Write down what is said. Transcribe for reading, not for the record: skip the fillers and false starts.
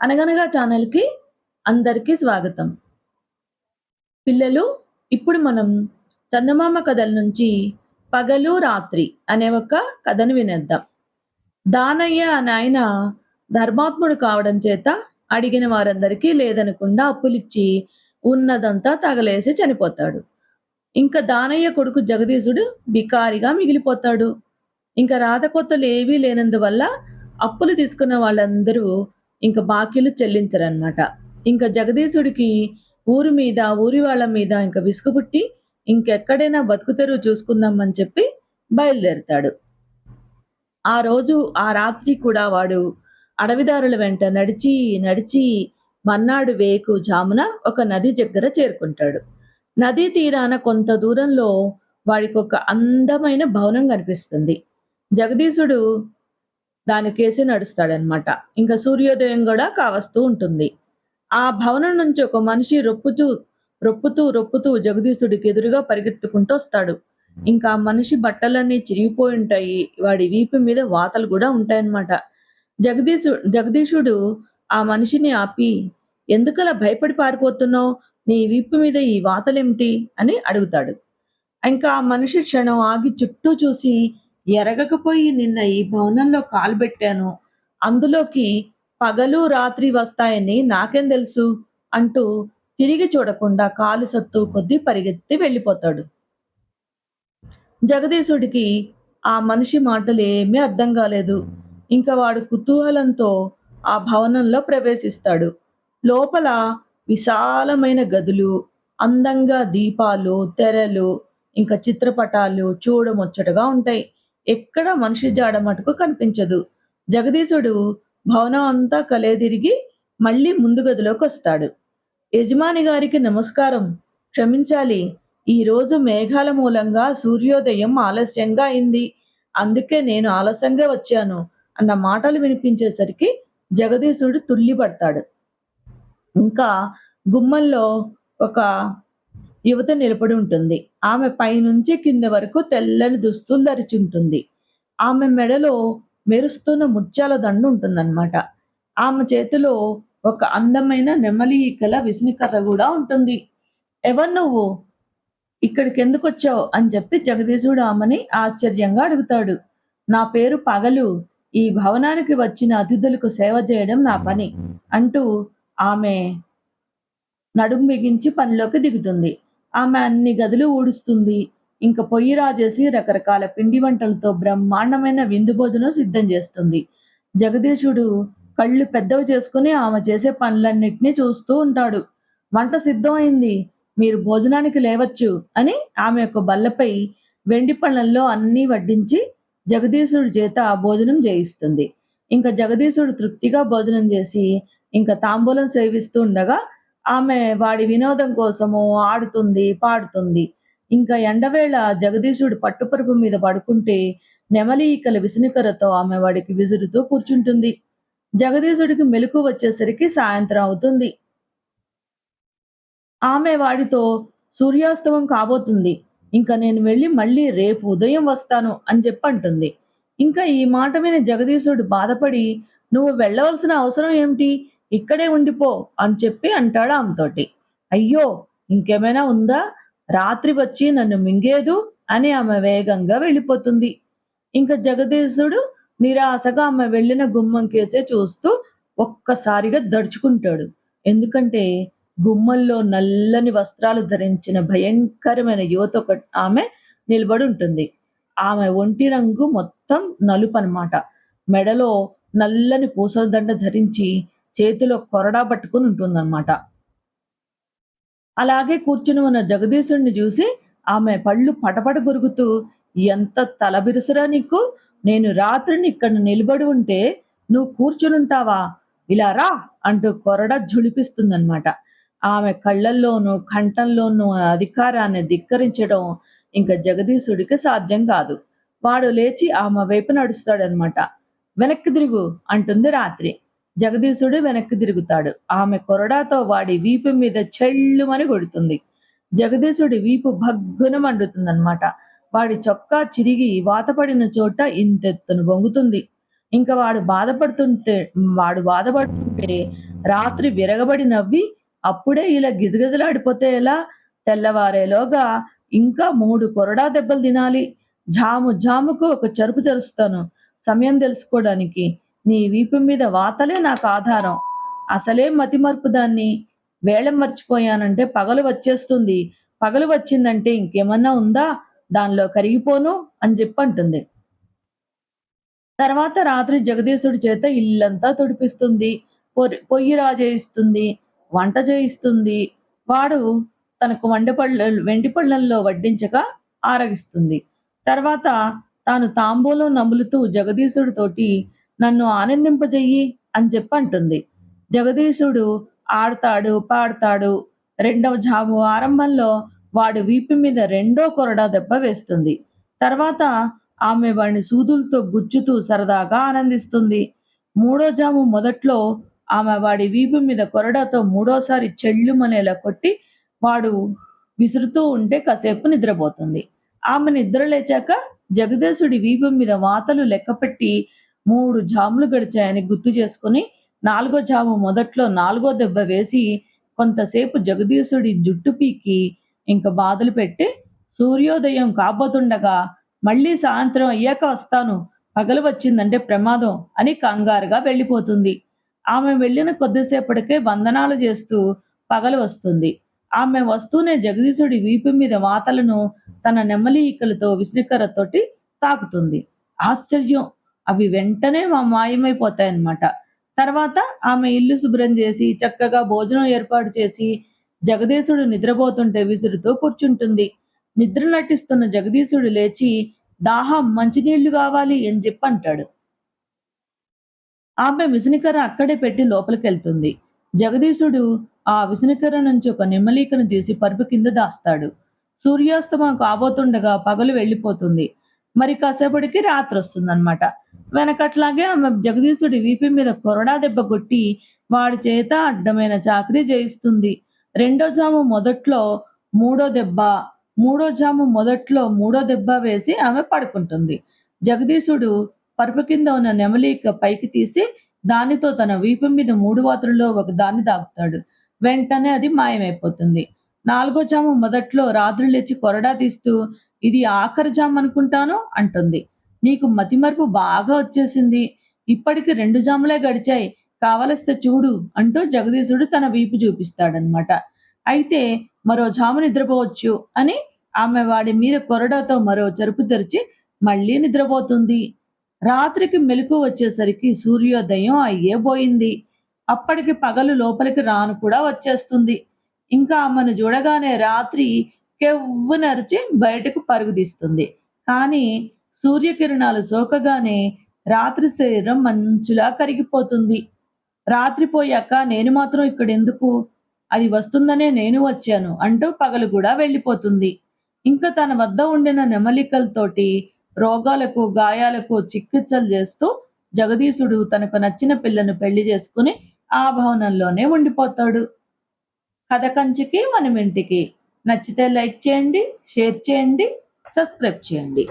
అనగనగా ఛానల్‌కి అందరికీ స్వాగతం. పిల్లలు, ఇప్పుడు మనం చందమామ కథల నుంచి 'పగలు రాత్రి' అనే ఒక కథను వినేద్దాం. దానయ్య అనాయన ధర్మాత్ముడు కావడం చేత అడిగిన వారందరికీ లేదనకుండా అప్పులిచ్చి ఉన్నదంతా తగలేసి చనిపోతాడు. ఇంక దానయ్య కొడుకు జగదీశుడు బికారిగా మిగిలిపోతాడు. ఇంక రాతకొత్తలేవీ లేనందువల్ల అప్పులు తీసుకున్న వాళ్ళందరూ ఇంక బాకీలు చెల్లించరనమాట. ఇంక జగదీశుడికి ఊరి మీద, ఊరి వాళ్ళ మీద ఇంక విసుగు పుట్టి ఇంకెక్కడైనా బతుకుతెరువు చూసుకుందామని చెప్పి బయలుదేరతాడు. ఆ రోజు ఆ రాత్రి కూడా వాడు అడవిదారుల వెంట నడిచి, నడిచి మర్నాడు వేకుజామున ఒక నది దగ్గర చేరుకుంటాడు. నదీ తీరాన కొంత దూరంలో వాడికొక అందమైన భవనం కనిపిస్తుంది. జగదీశుడు దానికేసి నడుస్తాడనమాట. ఇంక సూర్యోదయం గూడా కావస్తూ ఉంటుంది. ఆ భవనం నుంచి ఒక మనిషి రొప్పుతూ జగదీశుడికి ఎదురుగా పరిగెత్తుకుంటూ వస్తాడు. ఇంకా ఆ మనిషి బట్టలన్నీ చిరిగిపోయుంటాయి. వాడి వీపు మీద వాతలు గూడా ఉంటాయన్నమాట. జగదీశుడు ఆ మనిషిని ఆపి, "ఎందుకలా భయపడి పారిపోతున్నావు? నీ వీపు మీద ఈ వాతలేమిటి?" అని అడుగుతాడు. ఇంకా ఆ మనిషి క్షణం ఆగి చుట్టూ చూసి, ఎరగకపోయి నిన్న ఈ భవనంలో కాలు బెట్టాను. అందులోకి పగలు, రాత్రి వస్తాయని నాకేం తెలుసు? అంటూ తిరిగి చూడకుండా కాలు సత్తు కొద్దీ పరిగెత్తి వెళ్ళిపోతాడు. జగదీశుడికి ఆ మనిషి మాటలేమీ అర్థం కాలేదు. ఇంక వాడు కుతూహలంతో ఆ భవనంలో ప్రవేశిస్తాడు. లోపల విశాలమైన గదులు, అందంగా దీపాలు, తెరలు, ఇంకా చిత్రపటాలు చూడముచ్చటగా ఉంటాయి. ఎక్కడ మనిషి జాడ మటుకు కనిపించదు. జగదీశుడు భవనం అంతా కలయతిరిగి మళ్ళీ ముందు గదిలోకొస్తాడు. యజమాని గారికి నమస్కారం. క్షమించాలి. ఈరోజు మేఘాల మూలంగా సూర్యోదయం ఆలస్యంగా అయింది. అందుకే నేను ఆలస్యంగా వచ్చాను అన్న మాటలు వినిపించేసరికి జగదీశుడు తుళ్ళిపడతాడు. ఇంకా గుమ్మంలో ఒక యువత నిలబడి ఉంటుంది. ఆమె పైనుంచి కింద వరకు తెల్లని దుస్తులు ధరిచుంటుంది. ఆమె మెడలో మెరుస్తున్న ముత్యాల దండ ఉంటుందన్నమాట. ఆమె చేతిలో ఒక అందమైన నెమలి ఈకల విసనకర్ర గూడా ఉంటుంది. "ఎవరు నువ్వు? ఇక్కడికెందుకొచ్చావు?" అని చెప్పి జగదీశుడు ఆమెని ఆశ్చర్యంగా అడుగుతాడు. "నా పేరు పగలు. ఈ భవనానికి వచ్చిన అతిథులకు సేవ చేయడం నా పని" అంటూ ఆమె నడుం బిగించి పనిలోకి దిగుతుంది. ఆమె అన్ని గదులు ఊడుస్తుంది. ఇంక పొయ్యి రాజేసి రకరకాల పిండి వంటలతో బ్రహ్మాండమైన విందు భోజనం సిద్ధం చేస్తుంది. జగదీశుడు కళ్ళు పెద్దవి చేసుకుని ఆమె చేసే పనులన్నిటినీ చూస్తూ ఉంటాడు. "వంట సిద్ధం అయింది. మీరు భోజనానికి లేవచ్చు" అని ఆమె యొక్క బల్లపై వెండి పళ్ళెంలో అన్నీ వడ్డించి జగదీశుడి చేత ఆ భోజనం చేయిస్తుంది. ఇంక జగదీశుడు తృప్తిగా భోజనం చేసి ఇంక తాంబూలం సేవిస్తూ ఉండగా ఆమె వాడి వినోదం కోసము ఆడుతుంది, పాడుతుంది. ఇంకా ఎండవేళ జగదీశుడు పట్టుపరుపు మీద పడుకుంటే నెమలి ఈకల విసనకర్రతో ఆమె వాడికి విసురుతూ కూర్చుంటుంది. జగదీశుడికి మెలకువ వచ్చేసరికి సాయంత్రం అవుతుంది. ఆమె వాడితో "సూర్యాస్తమం కాబోతుంది. ఇంక నేను వెళ్ళి మళ్ళీ రేపు ఉదయం వస్తాను" అని చెప్పంటుంది. ఇంకా ఈ మాట విని జగదీశుడు బాధపడి, "నువ్వు వెళ్ళవలసిన అవసరం ఏమిటి? ఇక్కడే ఉండిపో" అని చెప్పి అంటాడు ఆమెతోటి. "అయ్యో! ఇంకేమైనా ఉందా? రాత్రి వచ్చి నన్ను మింగేదు" అని ఆమె వేగంగా వెళ్ళిపోతుంది. ఇంక జగదీశుడు నిరాశగా ఆమె వెళ్ళిన గుమ్మం కేసే చూస్తూ ఒక్కసారిగా దడుచుకుంటాడు. ఎందుకంటే గుమ్మంలో నల్లని వస్త్రాలు ధరించిన భయంకరమైన యువత ఆమె నిలబడి ఉంటుంది. ఆమె ఒంటి రంగు మొత్తం నలుపనమాట. మెడలో నల్లని పూసల దండ ధరించి చేతిలో కొరడా పట్టుకొని ఉంటుందన్నమాట. అలాగే కూర్చుని ఉన్న జగదీశుడిని చూసి ఆమె పళ్ళు పటపట కొరుకుతూ, "ఎంత తలబిరుసురా నీకు? నేను రాత్రిని ఇక్కడ నిలబడి ఉంటే నువ్వు కూర్చునుంటావా? ఇలా రా" అంటూ కొరడా ఝుళిపిస్తుందన్నమాట. ఆమె కళ్ళల్లోనూ, కంఠంలోనూ అధికారాన్ని ధిక్కరించడం ఇంక జగదీశుడికి సాధ్యం కాదు. వాడు లేచి ఆమె వైపు నడుస్తాడనమాట. "వెనక్కి తిరుగు" అంటుంది రాత్రి. జగదీశుడు వెనక్కి తిరుగుతాడు. ఆమె కొరడాతో వాడి వీపు మీద చెళ్ళుమని కొడుతుంది. జగదీశుడి వీపు భగ్గున మండుతుందన్నమాట. వాడి చొక్కా చిరిగి వాతపడిన చోట ఇంతెత్తున వంగుతుంది. ఇంక వాడు బాధపడుతుంటే రాత్రి విరగబడి నవ్వి, అప్పుడే ఇలా గిజగిజలాడిపోతే ఎలా? తెల్లవారేలోగా ఇంకా 3 కొరడా దెబ్బలు తినాలి. జాము జాముకు ఒక చెరుపు చరుస్తాను. సమయం తెలుసుకోడానికి. నీ వీపు మీద వాతలే నాకు ఆధారం. అసలే మతిమరుపు దాన్ని. వేళం మర్చిపోయానంటే పగలు వచ్చేస్తుంది. పగలు వచ్చిందంటే ఇంకేమన్నా ఉందా? దానిలో కరిగిపోను అని జెప్పంటుంది. తర్వాత రాత్రి జగదీశుడి చేత ఇల్లంతా తుడిపిస్తుంది. పొయ్యి రాజేయిస్తుంది. వంట చేయిస్తుంది. వాడు తనకు వెండి పళ్ళెంలో వడ్డించగా ఆరగిస్తుంది. తర్వాత తాను తాంబూలం నములుతూ జగదీశుడితోటి "నన్ను ఆనందింపజెయ్యి" అని చెప్పంటుంది. జగదీశుడు ఆడతాడు, పాడతాడు. రెండవ జాము ఆరంభంలో వాడి వీపు మీద రెండో కొరడా దెబ్బ వేస్తుంది. తర్వాత ఆమె వాడిని సూదులతో గుచ్చుతూ సరదాగా ఆనందిస్తుంది. మూడో జాము మొదట్లో ఆమె వాడి వీపు మీద కొరడాతో మూడోసారి చెళ్ళుమనేలా కొట్టి వాడు విసురుతూ ఉంటే కాసేపు నిద్రపోతుంది. ఆమె నిద్ర లేచాక జగదీశుడి వీపు మీద వాతలు లెక్కపెట్టి 3 జాములు గడిచాయని గుర్తు చేసుకొని నాలుగో జాము మొదట్లో నాలుగో దెబ్బ వేసి కొంతసేపు జగదీశుడి జుట్టు పీకి ఇంక బాధలు పెట్టి సూర్యోదయం కాబోతుండగా మళ్ళీ సాయంత్రం అయ్యాక వస్తాను. పగలు వచ్చిందంటే ప్రమాదం అని కంగారుగా వెళ్ళిపోతుంది. ఆమె వెళ్ళిన కొద్దిసేపటికే వందనాలు చేస్తూ పగలు వస్తుంది. ఆమె వస్తూనే జగదీశుడి వీపు మీద వాతలను తన నెమలి ఈకలతో విసనకర్రతోటి తాకుతుంది. ఆశ్చర్యం! అవి వెంటనే మాయమైపోతాయన్నమాట. తర్వాత ఆమె ఇల్లు శుభ్రం చేసి, చక్కగా భోజనం ఏర్పాటు చేసి, జగదీశుడు నిద్రపోతుంటే విసురుతూ కూర్చుంటుంది. నిద్ర నటిస్తున్న జగదీశుడు లేచి దాహం మంచినీళ్లు గావాలి అని జెప్పంటాడు. ఆమె విసనకర్ర అక్కడే పెట్టి లోపలికెళ్తుంది. జగదీశుడు ఆ విసనకర్ర నుంచి ఒక నెమలీకను తీసి పరుపు కింద దాస్తాడు. సూర్యాస్తమయం కాబోతుండగా పగలు వెళ్ళిపోతుంది. మరి కాసేపటికి రాత్రొస్తుందనమాట. వెనకట్లాగే ఆమె జగదీశుడి వీపు మీద కొరడా దెబ్బ కొట్టి వాడి చేత అడ్డమైన చాకిరీ చేయిస్తుంది. రెండో జాము మొదట్లో మూడో దెబ్బ, మూడో జాము మొదట్లో మూడో దెబ్బ వేసి ఆమె పడుకుంటుంది. జగదీశుడు పరుపు కింద ఉన్న నెమలిక పైకి తీసి దానితో తన వీపు మీద 3 వాతలలో ఒక దాన్ని తాకుతాడు. వెంటనే అది మాయమైపోతుంది. నాలుగో జాము మొదట్లో రాత్రి లేచి కొరడా తీస్తూ "ఇది ఆఖరి జాము అనుకుంటాను" అంటుంది. "నీకు మతిమరుపు బాగా వచ్చేసింది. ఇప్పటికి 2 జాములే గడిచాయి. కావలిస్తే చూడు" అంటూ జగదీశుడు తన వీపు చూపిస్తాడనమాట. అయితే మరో జాము నిద్రపోవచ్చు అని ఆమె వాడి మీద కొరడాతో మరో చెరుపు తెరిచి మళ్ళీ నిద్రపోతుంది. రాత్రికి మెలకువ వచ్చేసరికి సూర్యోదయం అయ్యేబోయింది. అప్పటికి పగలు లోపలికి రాను కూడా వచ్చేస్తుంది. ఇంకా ఆమెను చూడగానే రాత్రి కెవ్వునరిచి బయటకు పరుగుదీస్తుంది. కానీ సూర్యకిరణాలు సోకగానే రాత్రి శరీరం మంచులా కరిగిపోతుంది. రాత్రి పోయాక నేను మాత్రం ఇక్కడెందుకు? అది వస్తుందనే నేను వచ్చాను అంటూ పగలు కూడా వెళ్ళిపోతుంది. ఇంకా తన వద్ద ఉండిన నెమలికలతోటి రోగాలకు, గాయాలకు చికిత్సలు చేస్తూ జగదీశుడు తనకు నచ్చిన పిల్లను పెళ్లి చేసుకుని ఆ భవనంలోనే ఉండిపోతాడు. కథ కంచికి మనమింటికి. నచ్చితే లైక్ చేయండి, షేర్ చేయండి, సబ్స్క్రైబ్ చేయండి.